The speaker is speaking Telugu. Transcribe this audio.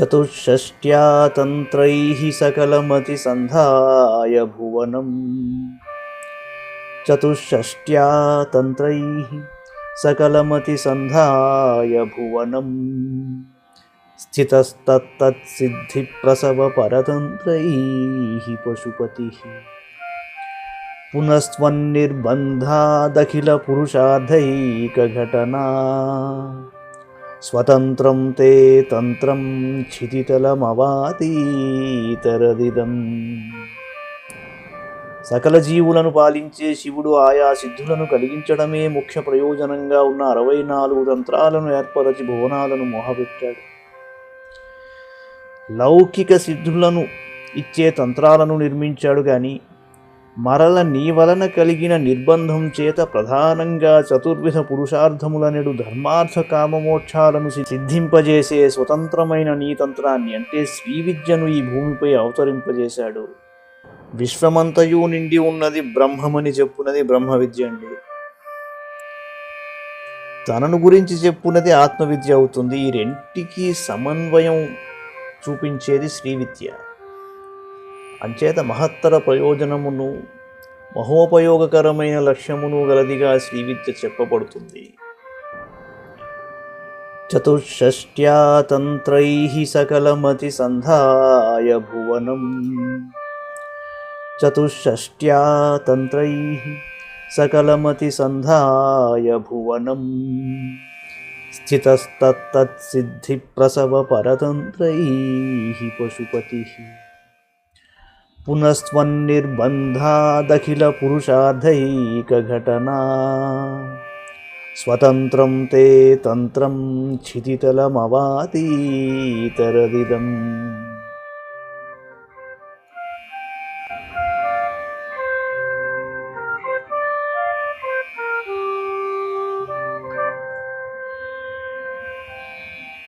చతుషష్ట్యా తంత్రైః సకలమతిసంధాయ భువనం. చతుషష్ట్యా తంత్రైః సకలమతిసంధాయ భువనం. స్థితస్తత్తత్సిద్ధిప్రసవపరతంత్రైః పశుపతిః. పునస్త్వన్నిర్బంధాదఖిలపురుషార్థైకఘటనా. స్వతంత్రం తే తంత్రం క్షితితలమవాతీతరదిదం. సకల జీవులను పాలించే శివుడు ఆయా సిద్ధులను కలిగించడమే ముఖ్య ప్రయోజనంగా ఉన్న 64 తంత్రాలను ఏర్పరచి భువనాలను మోహపెట్టాడు. లౌకిక సిద్ధులను ఇచ్చే తంత్రాలను నిర్మించాడు గాని మరల నీ వలన కలిగిన నిర్బంధం చేత ప్రధానంగా చతుర్విధ పురుషార్థములనెడు ధర్మార్థ కామమోక్షాలను సిద్ధింపజేసే స్వతంత్రమైన నీ తంత్రాన్ని అంటే శ్రీ విద్యను ఈ భూమిపై అవతరింపజేశాడు. విశ్వమంతయు నిండి ఉన్నది బ్రహ్మమని చెప్పున్నది బ్రహ్మ విద్య అండి. తనను గురించి చెప్పున్నది ఆత్మవిద్య అవుతుంది. ఈ రెంటికి సమన్వయం చూపించేది శ్రీ విద్య. అంచేత మహత్తర ప్రయోజనమును మహోపయోగకరమైన లక్ష్యమును గలదిగా శ్రీ విద్య చెప్పబడుతుంది. చతుషష్ట్యా తంత్రైః సకలమతిసంధాయ భువనం. చతుషష్ట్యా తంత్రైః సకలమతిసంధాయ భువనం. స్థితస్తత్తత్సిద్ధిప్రసవపరతంత్రైః పశుపతిః. పునస్త్వన్నిర్బంధాదఖిలపురుషార్థైకఘటనా. స్వతంత్రం తే తంత్రం క్షితితలమవాతీతరదిదం.